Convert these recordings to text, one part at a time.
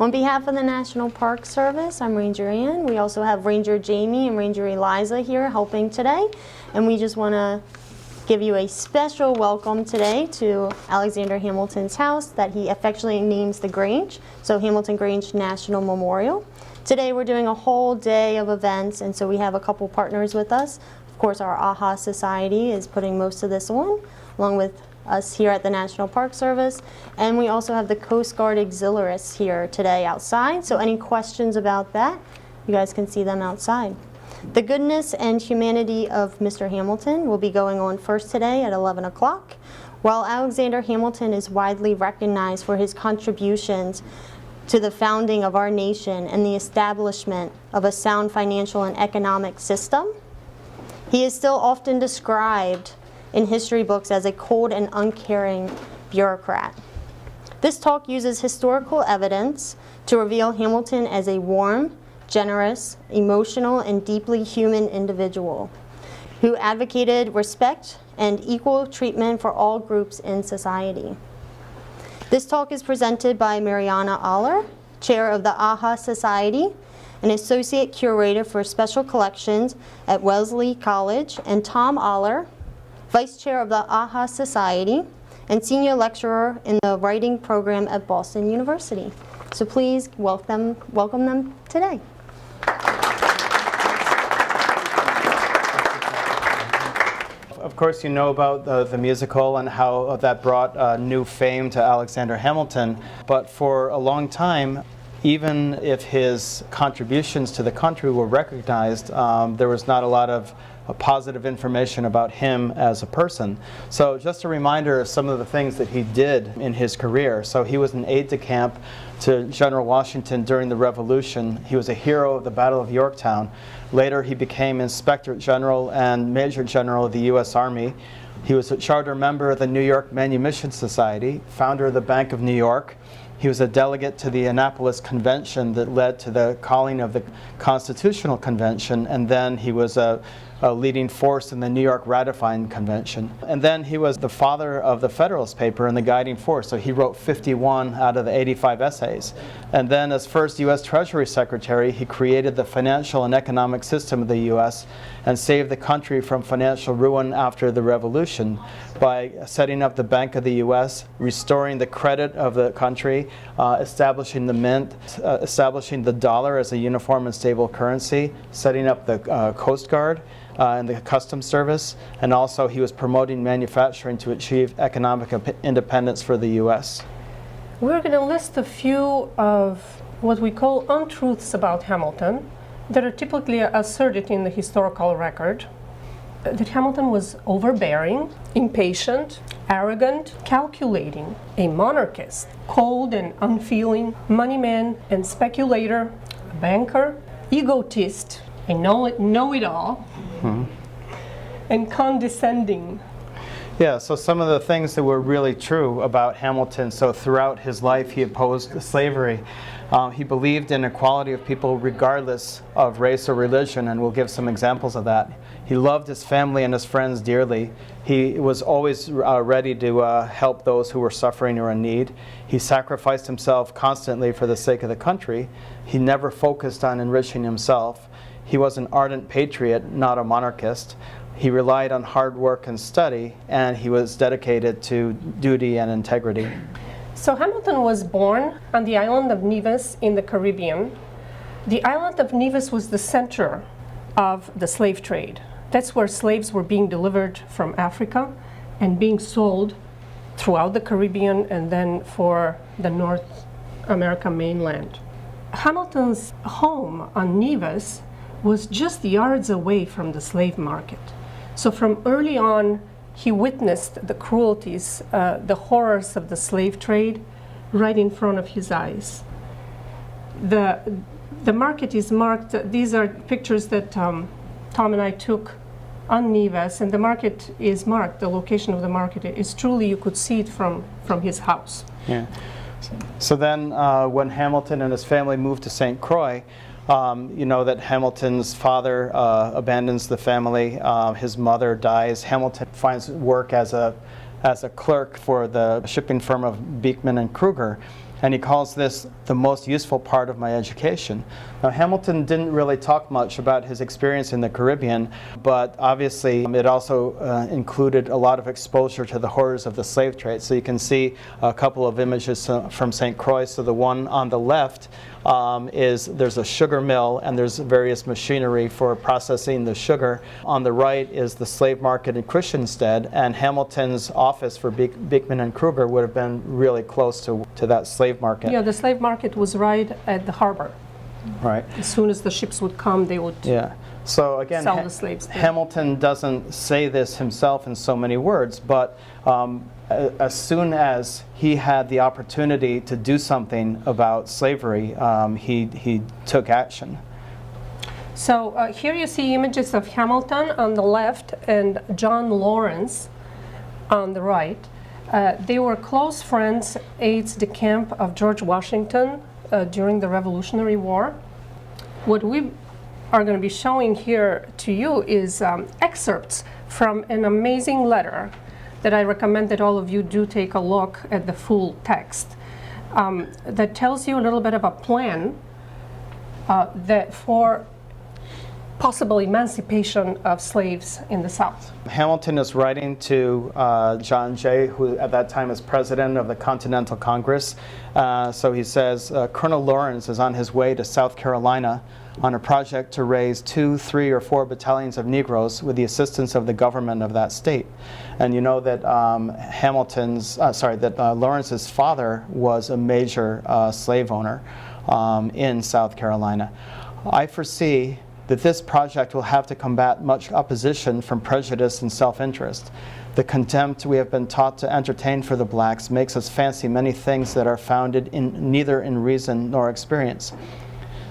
On behalf of the National Park Service, I'm Ranger Ann. We also have Ranger Jamie and Ranger Eliza here helping today. And we just want to give you a special welcome today to Alexander Hamilton's house that he affectionately names the Grange, so Hamilton Grange National Memorial. Today we're doing a whole day of events, and so we have a couple partners with us. Of course, our AHA Society is putting most of this on, along with us here at the National Park Service. And we also have the Coast Guard Auxiliaries here today outside, so any questions about that, you guys can see them outside. The Goodness and Humanity of Mr. Hamilton will be going on first today at 11 o'clock. While Alexander Hamilton is widely recognized for his contributions to the founding of our nation and the establishment of a sound financial and economic system, he is still often described in history books as a cold and uncaring bureaucrat. This talk uses historical evidence to reveal Hamilton as a warm, generous, emotional, and deeply human individual who advocated respect and equal treatment for all groups in society. This talk is presented by Mariana Oller, Chair of the AHA Society, an Associate Curator for Special Collections at Wellesley College, and Tom Oller, Vice Chair of the AHA Society and Senior Lecturer in the Writing Program at Boston University. So please welcome them today. Of course, you know about the musical and how that brought new fame to Alexander Hamilton, but for a long time, even if his contributions to the country were recognized, there was not a lot of positive information about him as a person. So just a reminder of some of the things that he did in his career. So he was an aide-de-camp to General Washington during the Revolution. He was a hero of the Battle of Yorktown. Later he became Inspector General and Major General of the U.S. Army. He was a charter member of the New York Manumission Society, founder of the Bank of New York. He was a delegate to the Annapolis Convention that led to the calling of the Constitutional Convention, and then he was a leading force in the New York Ratifying Convention. And then he was the father of the Federalist paper and the guiding force, so he wrote 51 out of the 85 essays. And then as first U.S. Treasury Secretary, he created the financial and economic system of the U.S. and saved the country from financial ruin after the Revolution by setting up the Bank of the U.S., restoring the credit of the country, establishing the mint, establishing the dollar as a uniform and stable currency, setting up the Coast Guard, and the Customs Service, and also he was promoting manufacturing to achieve economic independence for the U.S. We're going to list a few of what we call untruths about Hamilton that are typically asserted in the historical record. That Hamilton was overbearing, impatient, arrogant, calculating, a monarchist, cold and unfeeling, moneyman and speculator, a banker, egotist, a know-it-all, and condescending. Yeah, so some of the things that were really true about Hamilton. So throughout his life he opposed slavery. He believed in equality of people regardless of race or religion, and we'll give some examples of that. He loved his family and his friends dearly. He was always ready to help those who were suffering or in need. He sacrificed himself constantly for the sake of the country. He never focused on enriching himself. He was an ardent patriot, not a monarchist. He relied on hard work and study, and he was dedicated to duty and integrity. So Hamilton was born on the island of Nevis in the Caribbean. The island of Nevis was the center of the slave trade. That's where slaves were being delivered from Africa and being sold throughout the Caribbean and then for the North America mainland. Hamilton's home on Nevis was just yards away from the slave market. So from early on, he witnessed the cruelties, the horrors of the slave trade right in front of his eyes. The market is marked, these are pictures that Tom and I took on Nevis, and the market is marked, the location of the market is truly, you could see it from his house. Yeah. So then when Hamilton and his family moved to St. Croix, you know that Hamilton's father abandons the family, his mother dies. Hamilton finds work as a clerk for the shipping firm of Beekman and Kruger. And he calls this the most useful part of my education. Now, Hamilton didn't really talk much about his experience in the Caribbean, but obviously it also included a lot of exposure to the horrors of the slave trade. So you can see a couple of images from St. Croix. So the one on the left there's a sugar mill, and there's various machinery for processing the sugar. On the right is the slave market in Christiansted, and Hamilton's office for Beekman and Kruger would have been really close to that slave market. Yeah, the slave market was right at the harbor. Right. As soon as the ships would come, they would So again, sell the slaves there. Hamilton doesn't say this himself in so many words, but as soon as he had the opportunity to do something about slavery, he took action. So here you see images of Hamilton on the left and John Lawrence on the right. They were close friends, aides de camp of George Washington during the Revolutionary War. What we are going to be showing here to you is excerpts from an amazing letter that I recommend that all of you do take a look at the full text, that tells you a little bit of a plan that for possible emancipation of slaves in the South. Hamilton is writing to John Jay, who at that time is president of the Continental Congress. So he says, Colonel Lawrence is on his way to South Carolina on a project to raise 2, 3, or 4 battalions of Negroes with the assistance of the government of that state. And you know that Lawrence's father was a major slave owner in South Carolina. I foresee that this project will have to combat much opposition from prejudice and self-interest. The contempt we have been taught to entertain for the blacks makes us fancy many things that are founded neither in reason nor experience.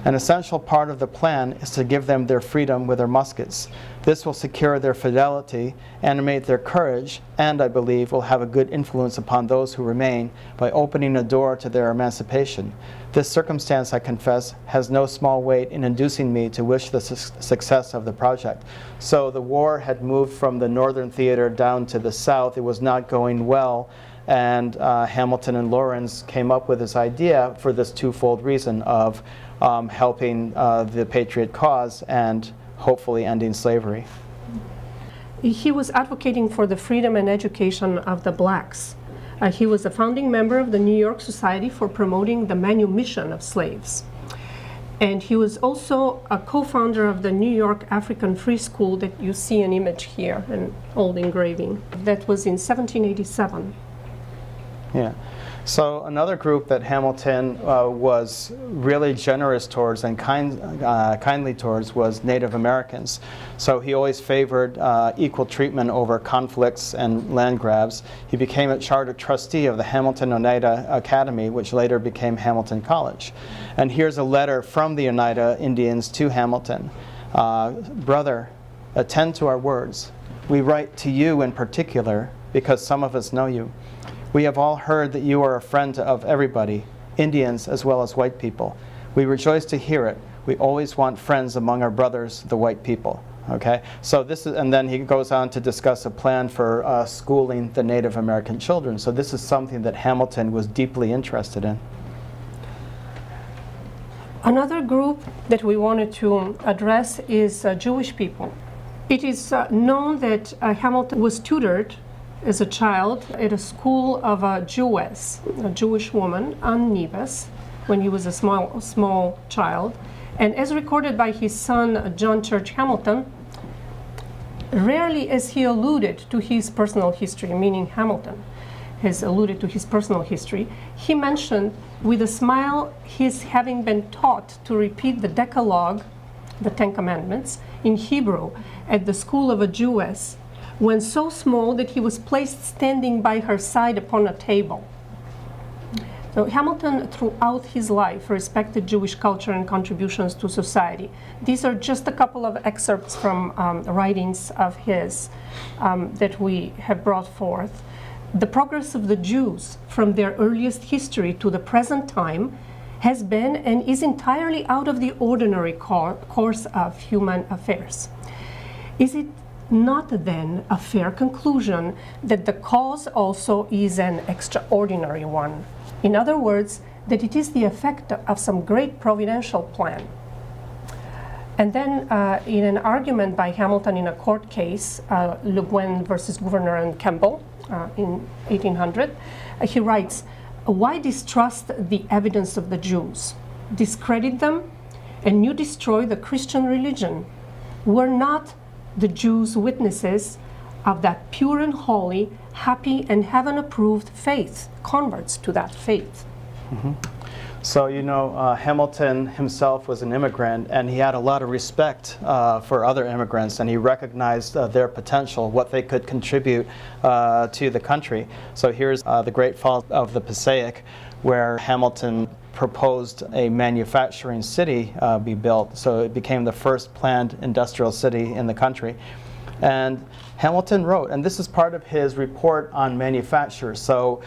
An essential part of the plan is to give them their freedom with their muskets. This will secure their fidelity, animate their courage, and, I believe, will have a good influence upon those who remain by opening a door to their emancipation. This circumstance, I confess, has no small weight in inducing me to wish the success of the project. So the war had moved from the northern theater down to the south. It was not going well, and Hamilton and Lawrence came up with this idea for this twofold reason of helping the Patriot cause and hopefully ending slavery. He was advocating for the freedom and education of the blacks. He was a founding member of the New York Society for promoting the manumission of slaves. And he was also a co-founder of the New York African Free School that you see an image here, an old engraving. That was in 1787. Yeah. So another group that Hamilton was really generous towards and kindly towards was Native Americans. So he always favored equal treatment over conflicts and land grabs. He became a charter trustee of the Hamilton Oneida Academy, which later became Hamilton College. And here's a letter from the Oneida Indians to Hamilton. Brother, attend to our words. We write to you in particular because some of us know you. We have all heard that you are a friend of everybody, Indians as well as white people. We rejoice to hear it. We always want friends among our brothers, the white people. Okay? So this is, and then he goes on to discuss a plan for schooling the Native American children. So this is something that Hamilton was deeply interested in. Another group that we wanted to address is Jewish people. It is known that Hamilton was tutored as a child at a school of a Jewess, a Jewish woman, Anne Nevis, when he was a small child. And as recorded by his son, John Church Hamilton, rarely as he alluded to his personal history, meaning Hamilton has alluded to his personal history, he mentioned with a smile his having been taught to repeat the Decalogue, the Ten Commandments, in Hebrew at the school of a Jewess, when so small that he was placed standing by her side upon a table. So Hamilton, throughout his life, respected Jewish culture and contributions to society. These are just a couple of excerpts from writings of his that we have brought forth. The progress of the Jews from their earliest history to the present time has been and is entirely out of the ordinary course of human affairs. Is it not then a fair conclusion that the cause also is an extraordinary one? In other words, that it is the effect of some great providential plan. And then in an argument by Hamilton in a court case, Le Guin versus Governor and Campbell in 1800, he writes, "Why distrust the evidence of the Jews? Discredit them, and you destroy the Christian religion. Were not the Jews witnesses of that pure and holy, happy and heaven-approved faith, converts to that faith?" Mm-hmm. So, you know, Hamilton himself was an immigrant, and he had a lot of respect for other immigrants, and he recognized their potential, what they could contribute to the country. So here's the Great Falls of the Passaic, where Hamilton proposed a manufacturing city be built. So it became the first planned industrial city in the country. And Hamilton wrote, and this is part of his report on manufacture. So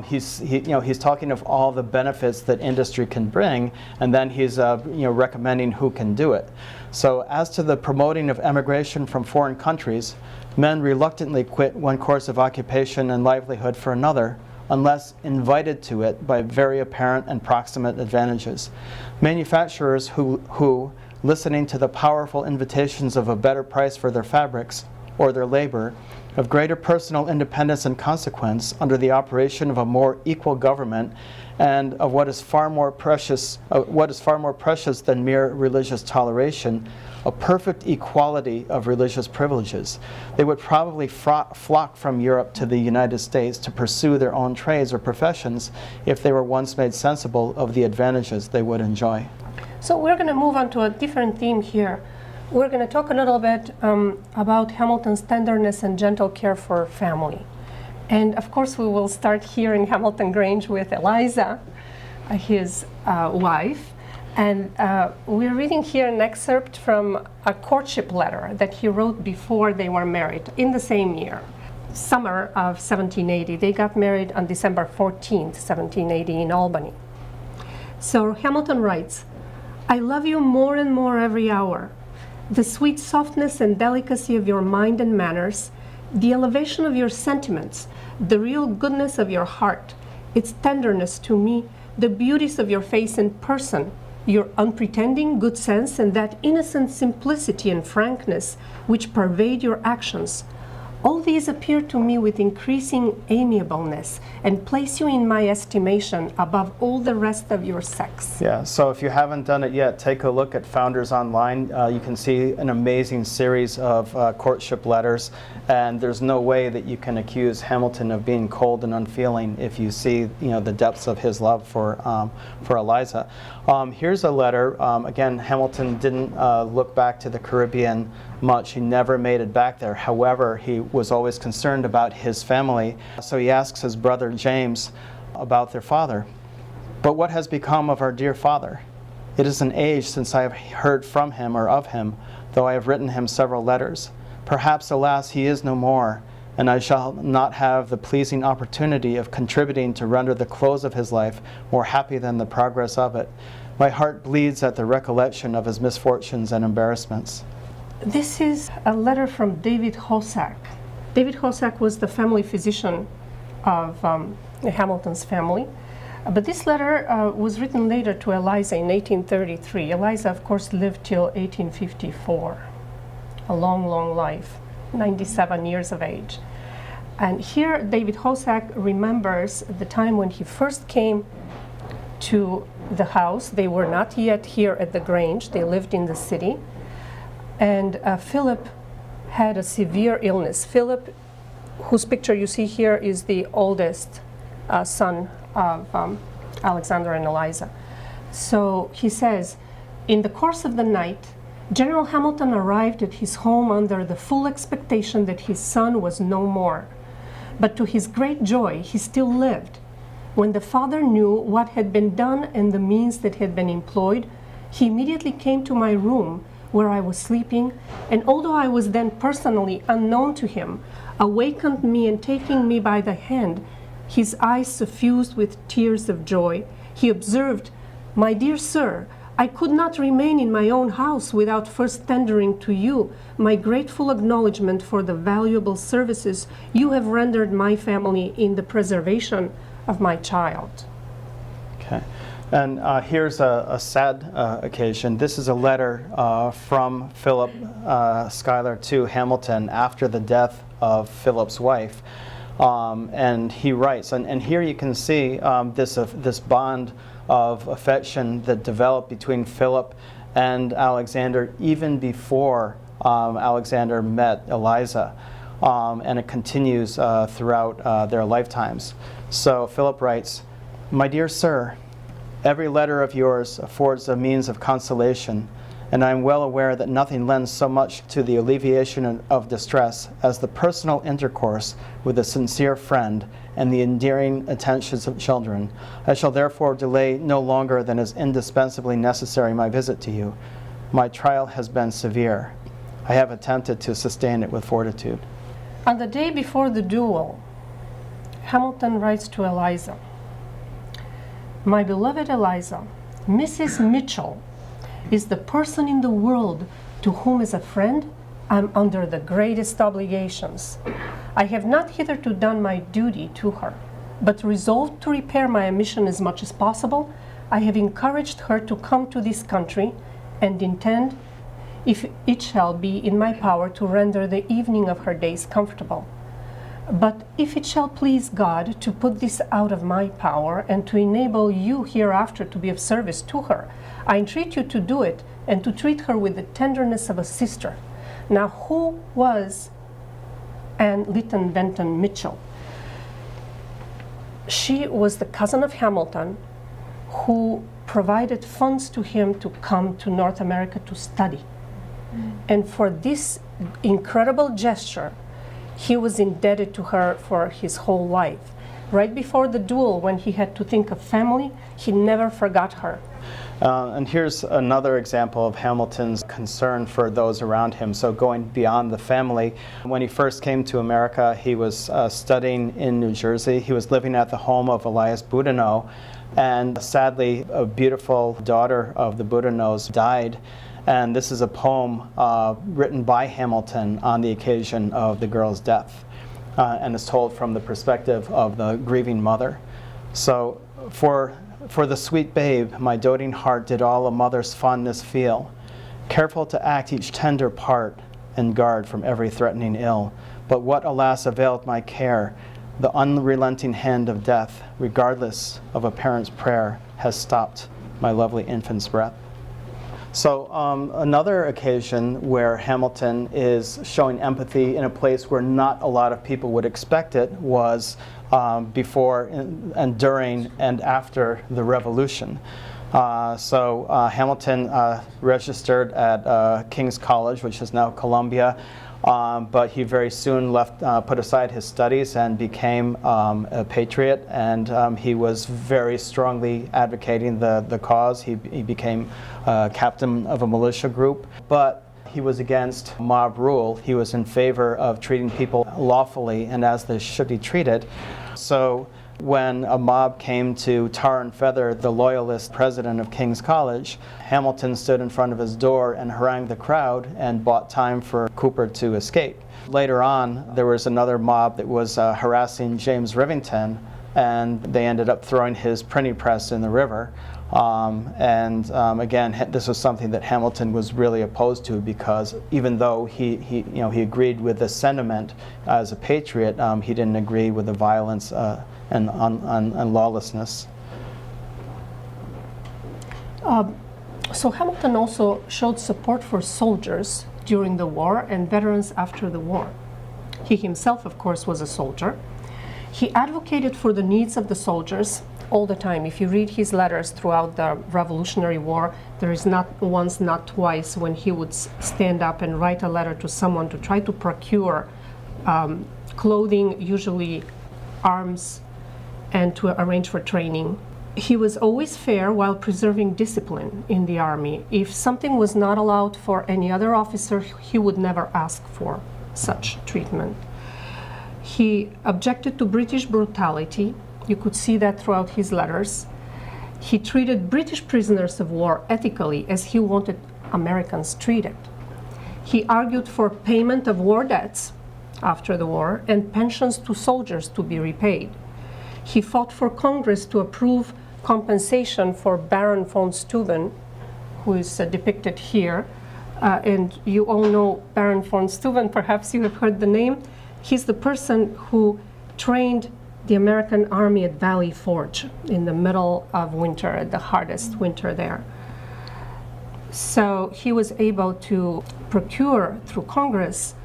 he's talking of all the benefits that industry can bring, and then he's recommending who can do it. So as to the promoting of emigration from foreign countries, men reluctantly quit one course of occupation and livelihood for another, unless invited to it by very apparent and proximate advantages. Manufacturers who listening to the powerful invitations of a better price for their fabrics or their labor, of greater personal independence and consequence under the operation of a more equal government, and of what is far more precious than mere religious toleration, a perfect equality of religious privileges. They would probably flock from Europe to the United States to pursue their own trades or professions if they were once made sensible of the advantages they would enjoy. So we're going to move on to a different theme here. We're going to talk a little bit about Hamilton's tenderness and gentle care for family. And of course we will start here in Hamilton Grange with Eliza, his wife. And we're reading here an excerpt from a courtship letter that he wrote before they were married in the same year, summer of 1780. They got married on December 14th, 1780 in Albany. So Hamilton writes, "I love you more and more every hour. The sweet softness and delicacy of your mind and manners, the elevation of your sentiments, the real goodness of your heart, its tenderness to me, the beauties of your face and person, your unpretending good sense, and that innocent simplicity and frankness which pervade your actions, all these appear to me with increasing amiableness and place you in my estimation above all the rest of your sex." Yeah, so if you haven't done it yet, take a look at Founders Online. You can see an amazing series of courtship letters, and there's no way that you can accuse Hamilton of being cold and unfeeling if you see the depths of his love for Eliza. Here's a letter. Again, Hamilton didn't look back to the Caribbean much. He never made it back there. However, he was always concerned about his family. So he asks his brother James about their father. "But what has become of our dear father? It is an age since I have heard from him or of him, though I have written him several letters. Perhaps, alas, he is no more, and I shall not have the pleasing opportunity of contributing to render the close of his life more happy than the progress of it. My heart bleeds at the recollection of his misfortunes and embarrassments." This is a letter from David Hossack. David Hossack was the family physician of Hamilton's family. But this letter was written later to Eliza in 1833. Eliza, of course, lived till 1854. A long, long life, 97 years of age. And here David Hossack remembers the time when he first came to the house. They were not yet here at the Grange. They lived in the city. And Philip had a severe illness. Philip, whose picture you see here, is the oldest son of Alexander and Eliza. So he says, "In the course of the night, General Hamilton arrived at his home under the full expectation that his son was no more. But to his great joy, he still lived. When the father knew what had been done and the means that had been employed, he immediately came to my room where I was sleeping, and although I was then personally unknown to him, awakened me and taking me by the hand, his eyes suffused with tears of joy, he observed, 'My dear sir, I could not remain in my own house without first tendering to you my grateful acknowledgement for the valuable services you have rendered my family in the preservation of my child.'" Okay. And here's a sad occasion. This is a letter from Philip Schuyler to Hamilton after the death of Philip's wife. And he writes, and here you can see this bond of affection that developed between Philip and Alexander even before Alexander met Eliza. And it continues throughout their lifetimes. So Philip writes, "My dear sir, every letter of yours affords a means of consolation, and I am well aware that nothing lends so much to the alleviation of distress as the personal intercourse with a sincere friend and the endearing attentions of children. I shall therefore delay no longer than is indispensably necessary my visit to you. My trial has been severe. I have attempted to sustain it with fortitude." On the day before the duel, Hamilton writes to Eliza, "My beloved Eliza, Mrs. Mitchell is the person in the world to whom as a friend I'm under the greatest obligations. I have not hitherto done my duty to her, but resolved to repair my omission as much as possible, I have encouraged her to come to this country and intend, if it shall be in my power, to render the evening of her days comfortable. But if it shall please God to put this out of my power and to enable you hereafter to be of service to her, I entreat you to do it and to treat her with the tenderness of a sister." Now, who was Anne Lytton Venton Mitchell? She was the cousin of Hamilton who provided funds to him to come to North America to study. And for this incredible gesture, he was indebted to her for his whole life. Right before the duel, when he had to think of family, he never forgot her. And here's another example of Hamilton's concern for those around him. So going beyond the family, when he first came to America, he was studying in New Jersey. He was living at the home of Elias Boudinot, and sadly, a beautiful daughter of the Boudinots died. And this is a poem written by Hamilton on the occasion of the girl's death, and is told from the perspective of the grieving mother. So, for the sweet babe, my doting heart did all a mother's fondness feel, careful to act each tender part and guard from every threatening ill. But what, alas, availed my care? The unrelenting hand of death, regardless of a parent's prayer, has stopped my lovely infant's breath. So another occasion where Hamilton is showing empathy in a place where not a lot of people would expect it was before and during and after the Revolution. Hamilton registered at King's College, which is now Columbia, but he very soon put aside his studies and became a patriot, and he was very strongly advocating the cause. He became captain of a militia group, but he was against mob rule. He was in favor of treating people lawfully and as they should be treated. So when a mob came to tar and feather the Loyalist president of King's College, Hamilton stood in front of his door and harangued the crowd and bought time for Cooper to escape. Later on, there was another mob that was harassing James Rivington, and they ended up throwing his printing press in the river. Again, this was something that Hamilton was really opposed to, because even though he agreed with the sentiment as a patriot, he didn't agree with the violence and lawlessness. So Hamilton also showed support for soldiers during the war and veterans after the war. He himself, of course, was a soldier. He advocated for the needs of the soldiers all the time. If you read his letters throughout the Revolutionary War, there is not once, not twice, when he would stand up and write a letter to someone to try to procure clothing, usually arms, and to arrange for training. He was always fair while preserving discipline in the army. If something was not allowed for any other officer, he would never ask for such treatment. He objected to British brutality. You could see that throughout his letters. He treated British prisoners of war ethically, as he wanted Americans treated. He argued for payment of war debts after the war and pensions to soldiers to be repaid. He fought for Congress to approve compensation for Baron von Steuben, who is depicted here. And you all know Baron von Steuben, perhaps you have heard the name. He's the person who trained the American army at Valley Forge in the middle of winter, at the hardest winter there. So he was able to procure through Congress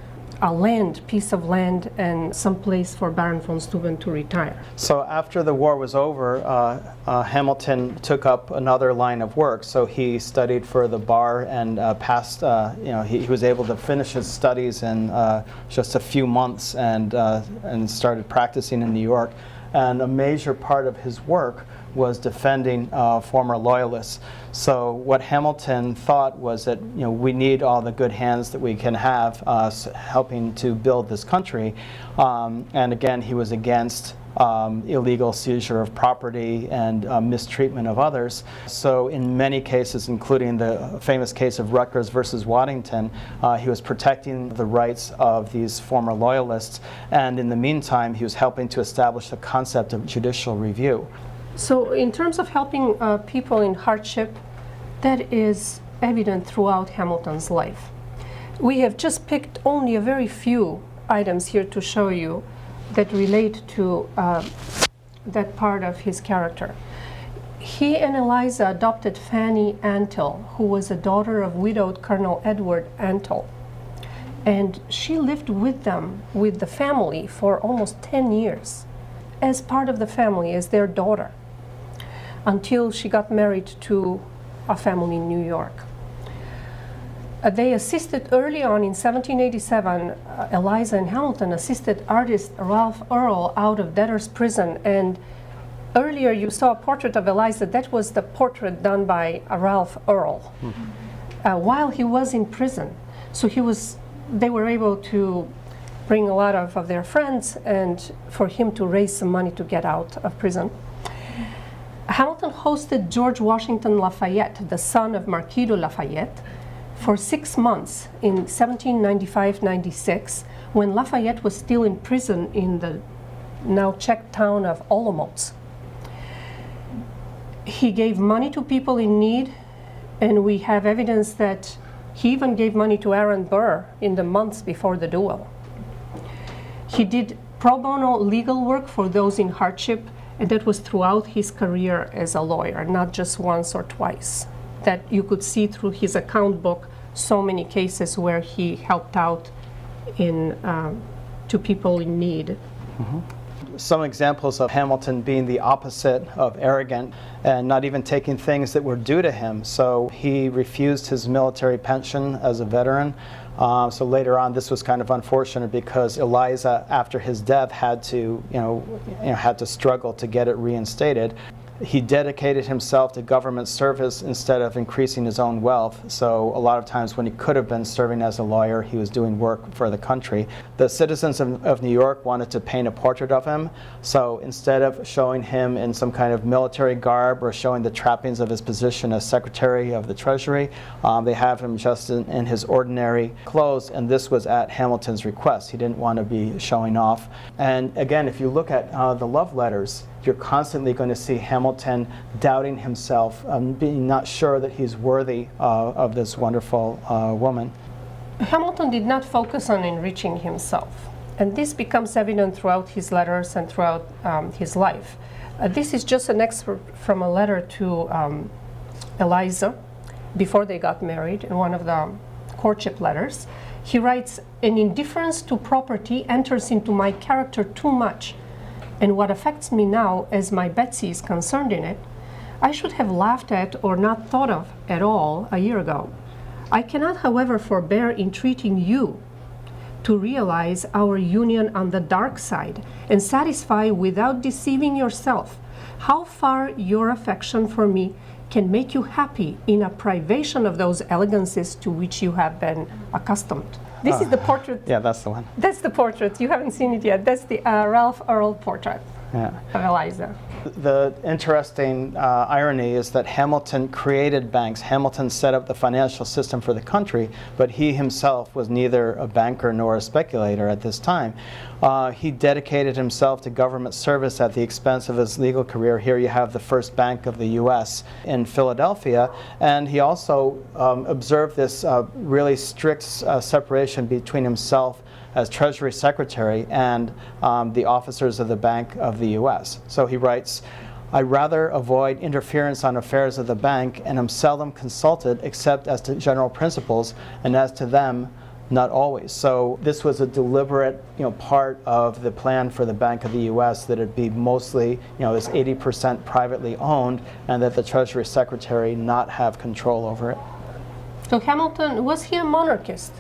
a piece of land and some place for Baron von Steuben to retire. So after the war was over, Hamilton took up another line of work. So he studied for the bar and passed, he was able to finish his studies in just a few months and started practicing in New York. And a major part of his work was defending former Loyalists. So what Hamilton thought was that we need all the good hands that we can have helping to build this country. And again, he was against illegal seizure of property and mistreatment of others. So in many cases, including the famous case of Rutgers versus Waddington, he was protecting the rights of these former Loyalists. And in the meantime, he was helping to establish the concept of judicial review. So in terms of helping people in hardship, that is evident throughout Hamilton's life. We have just picked only a very few items here to show you that relate to that part of his character. He and Eliza adopted Fanny Antill, who was a daughter of widowed Colonel Edward Antill. And she lived with them, with the family, for almost 10 years, as part of the family, as their daughter, until she got married to a family in New York. They assisted early on in 1787, Eliza and Hamilton assisted artist Ralph Earl out of debtor's prison. And earlier you saw a portrait of Eliza. That was the portrait done by Ralph Earl while he was in prison. So they were able to bring a lot of their friends and for him to raise some money to get out of prison. Hamilton hosted George Washington Lafayette, the son of Marquis de Lafayette, for 6 months in 1795-96, when Lafayette was still in prison in the now Czech town of Olomouc. He gave money to people in need, and we have evidence that he even gave money to Aaron Burr in the months before the duel. He did pro bono legal work for those in hardship, and that was throughout his career as a lawyer, not just once or twice. That you could see through his account book so many cases where he helped out to people in need. Some examples of Hamilton being the opposite of arrogant and not even taking things that were due to him. So he refused his military pension as a veteran. So later on, this was kind of unfortunate because Eliza, after his death, had to struggle to get it reinstated. He dedicated himself to government service instead of increasing his own wealth. So a lot of times when he could have been serving as a lawyer, he was doing work for the country. The citizens of New York wanted to paint a portrait of him. So instead of showing him in some kind of military garb or showing the trappings of his position as Secretary of the Treasury, they have him just in his ordinary clothes. And this was at Hamilton's request. He didn't want to be showing off. And again, if you look at the love letters, you're constantly going to see Hamilton doubting himself, being not sure that he's worthy of this wonderful woman. Hamilton did not focus on enriching himself, and this becomes evident throughout his letters and throughout his life. This is just an excerpt from a letter to Eliza before they got married, in one of the courtship letters. He writes, "An indifference to property enters into my character too much, and what affects me now, as my Betsy is concerned in it, I should have laughed at or not thought of at all a year ago. I cannot, however, forbear entreating you to realize our union on the dark side and satisfy without deceiving yourself how far your affection for me can make you happy in a privation of those elegancies to which you have been accustomed." This is the portrait. Yeah, that's the one. That's the portrait. You haven't seen it yet. That's the Ralph Earl portrait Yeah. of Eliza. The interesting irony is that Hamilton created banks. Hamilton set up the financial system for the country, but he himself was neither a banker nor a speculator at this time. He dedicated himself to government service at the expense of his legal career. Here you have the first bank of the U.S. in Philadelphia, and he also observed this really strict separation between himself as Treasury Secretary and the officers of the Bank of the U.S. So he writes, "I rather avoid interference on affairs of the bank and am seldom consulted except as to general principles, and as to them, not always." So this was a deliberate, part of the plan for the Bank of the U.S. that it be mostly, this 80% privately owned, and that the Treasury Secretary not have control over it. So Hamilton, was he a monarchist?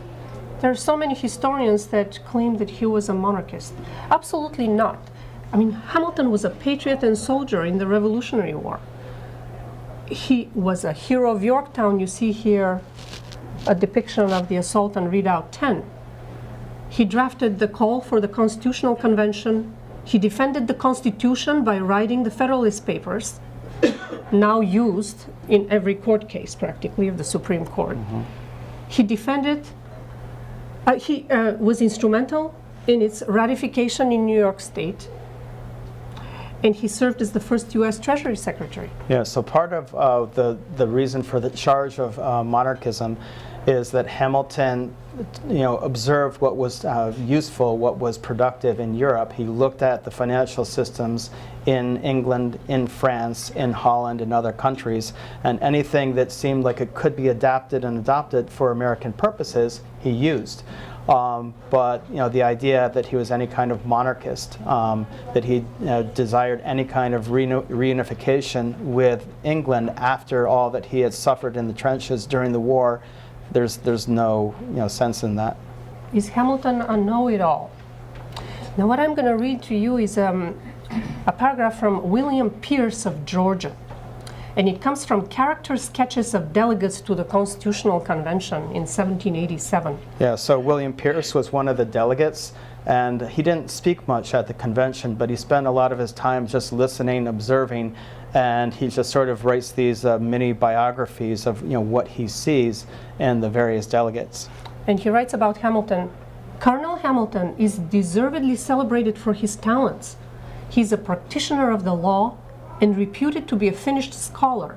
There are so many historians that claim that he was a monarchist. Absolutely not. I mean, Hamilton was a patriot and soldier in the Revolutionary War. He was a hero of Yorktown. You see here a depiction of the assault on Redoubt 10. He drafted the call for the Constitutional Convention. He defended the Constitution by writing the Federalist Papers, now used in every court case, practically, of the Supreme Court. He defended he was instrumental in its ratification in New York State, and he served as the first U.S. Treasury Secretary. Yeah, so part of the reason for the charge of monarchism is that Hamilton, observed what was useful, what was productive in Europe. He looked at the financial systems in England, in France, in Holland, and other countries, and anything that seemed like it could be adapted and adopted for American purposes, he used. But the idea that he was any kind of monarchist, that he desired any kind of reunification with England after all that he had suffered in the trenches during the war, there's no sense in that. Is Hamilton a know-it-all? Now what I'm going to read to you is a paragraph from William Pierce of Georgia. And it comes from character sketches of delegates to the Constitutional Convention in 1787. Yeah, so William Pierce was one of the delegates, and he didn't speak much at the convention, but he spent a lot of his time just listening, observing, and he just sort of writes these mini biographies of what he sees in the various delegates. And he writes about Hamilton, "Colonel Hamilton is deservedly celebrated for his talents. He is a practitioner of the law and reputed to be a finished scholar.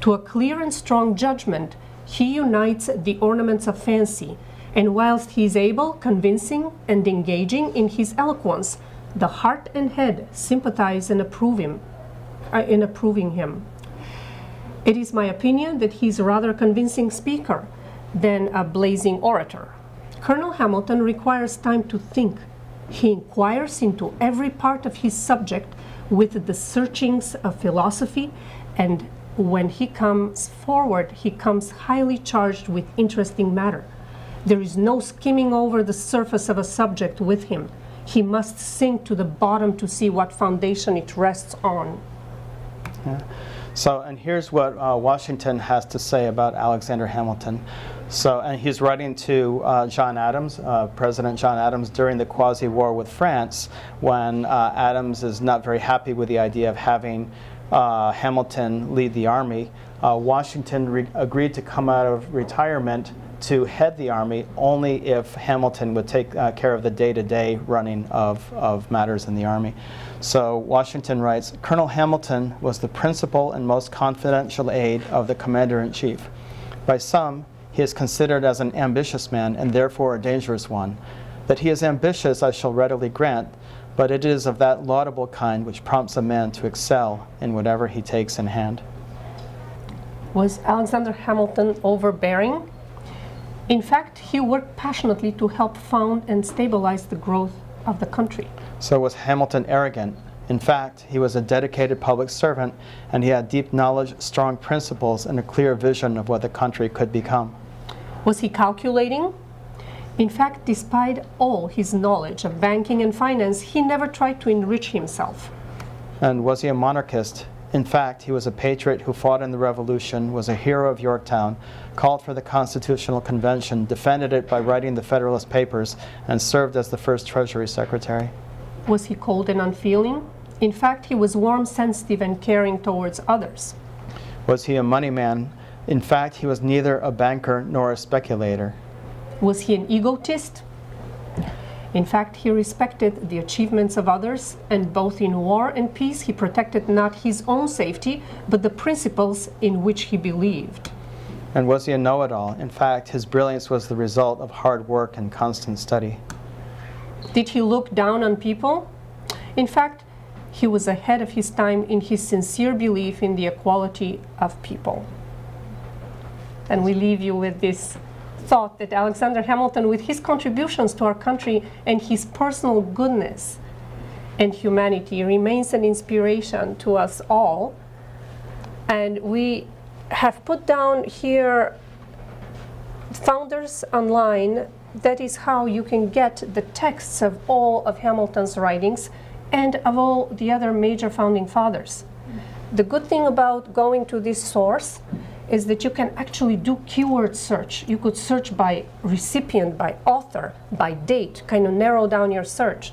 To a clear and strong judgment, he unites the ornaments of fancy, and whilst he is able, convincing, and engaging in his eloquence, the heart and head sympathize in approving him. It is my opinion that he is a rather convincing speaker than a blazing orator. Colonel Hamilton requires time to think. He inquires into every part of his subject with the searchings of philosophy, and when he comes forward, he comes highly charged with interesting matter. There is no skimming over the surface of a subject with him. He must sink to the bottom to see what foundation it rests on." Yeah. So, and here's what Washington has to say about Alexander Hamilton. So, and he's writing to John Adams, President John Adams, during the quasi-war with France, when Adams is not very happy with the idea of having Hamilton lead the army. Washington agreed to come out of retirement to head the army only if Hamilton would take care of the day-to-day running of matters in the army. So Washington writes, "Colonel Hamilton was the principal and most confidential aide of the Commander-in-Chief. By some, he is considered as an ambitious man and therefore a dangerous one. That he is ambitious I shall readily grant, but it is of that laudable kind which prompts a man to excel in whatever he takes in hand." Was Alexander Hamilton overbearing? In fact, he worked passionately to help found and stabilize the growth of the country. So was Hamilton arrogant? In fact, he was a dedicated public servant, and he had deep knowledge, strong principles, and a clear vision of what the country could become. Was he calculating? In fact, despite all his knowledge of banking and finance, he never tried to enrich himself. And was he a monarchist? In fact, he was a patriot who fought in the Revolution, was a hero of Yorktown, called for the Constitutional Convention, defended it by writing the Federalist Papers, and served as the first Treasury Secretary. Was he cold and unfeeling? In fact, he was warm, sensitive, and caring towards others. Was he a money man? In fact, he was neither a banker nor a speculator. Was he an egotist? In fact, he respected the achievements of others, and both in war and peace, he protected not his own safety, but the principles in which he believed. And was he a know-it-all? In fact, his brilliance was the result of hard work and constant study. Did he look down on people? In fact, he was ahead of his time in his sincere belief in the equality of people. And we leave you with this thought that Alexander Hamilton, with his contributions to our country and his personal goodness and humanity, remains an inspiration to us all. And we have put down here Founders Online. That is how you can get the texts of all of Hamilton's writings and of all the other major founding fathers. The good thing about going to this source is that you can actually do keyword search. You could search by recipient, by author, by date, kind of narrow down your search.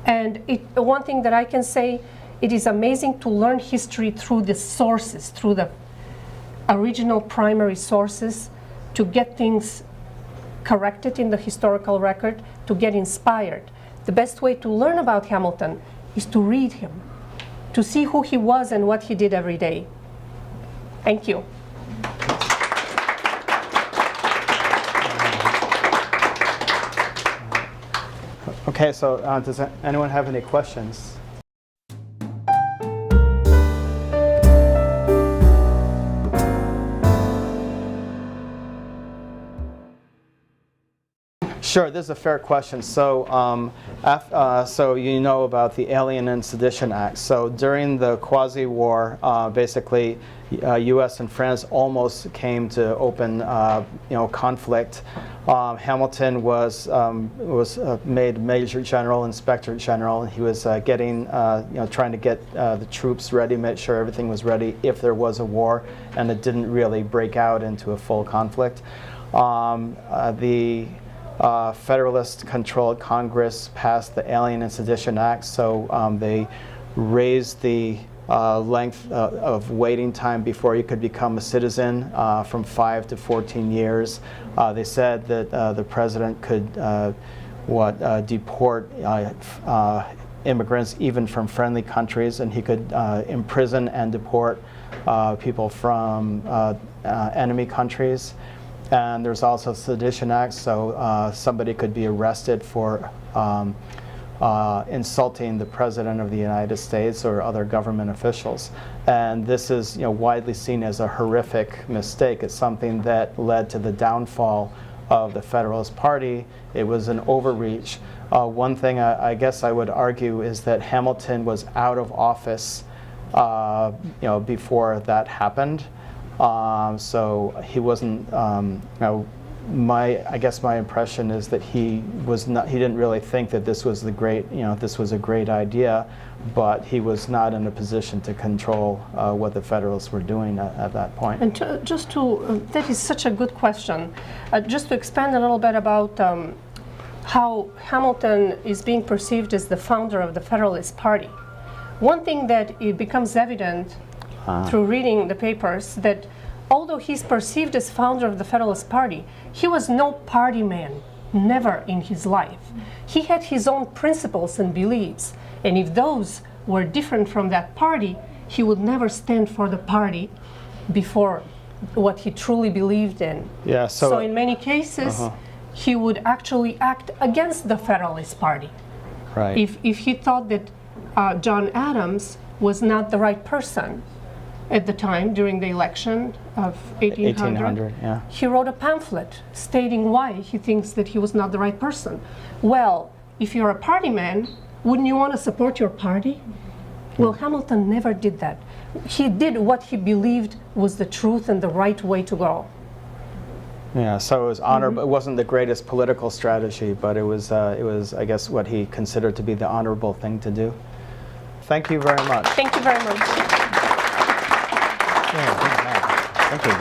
And one thing that I can say, it is amazing to learn history through the sources, through the original primary sources, to get things corrected in the historical record, to get inspired. The best way to learn about Hamilton is to read him, to see who he was and what he did every day. Thank you. Okay, so does anyone have any questions? Sure, this is a fair question. So, so you know about the Alien and Sedition Act. So during the Quasi-War, basically, U.S. and France almost came to open, conflict. Hamilton was made Major General, Inspector General. He was getting, trying to get the troops ready, make sure everything was ready if there was a war, and it didn't really break out into a full conflict. The Federalist-controlled Congress passed the Alien and Sedition Act, so they raised the length of waiting time before you could become a citizen from 5 to 14 years. They said that the president could deport immigrants even from friendly countries, and he could imprison and deport people from enemy countries. And there's also Sedition Act, so somebody could be arrested for insulting the President of the United States or other government officials. And this is widely seen as a horrific mistake. It's something that led to the downfall of the Federalist Party. It was an overreach. One thing I guess I would argue is that Hamilton was out of office before that happened. So he wasn't, I guess my impression is that he didn't really think that this was this was a great idea, but he was not in a position to control what the Federalists were doing at that point. And that is such a good question. Just to expand a little bit about how Hamilton is being perceived as the founder of the Federalist Party. One thing that it becomes evident through reading the papers, that although he's perceived as founder of the Federalist Party, he was no party man, never in his life. He had his own principles and beliefs, and if those were different from that party, he would never stand for the party before what he truly believed in. Yeah, so in many cases, he would actually act against the Federalist Party. Right. If he thought that John Adams was not the right person at the time during the election of 1800, yeah. He wrote a pamphlet stating why he thinks that he was not the right person. Well, if you're a party man, wouldn't you want to support your party? Well, Hamilton never did that. He did what he believed was the truth and the right way to go. Yeah, so it was honorable. It wasn't the greatest political strategy, but it was, I guess, what he considered to be the honorable thing to do. Thank you very much. Thank you very much. Yeah, thank you.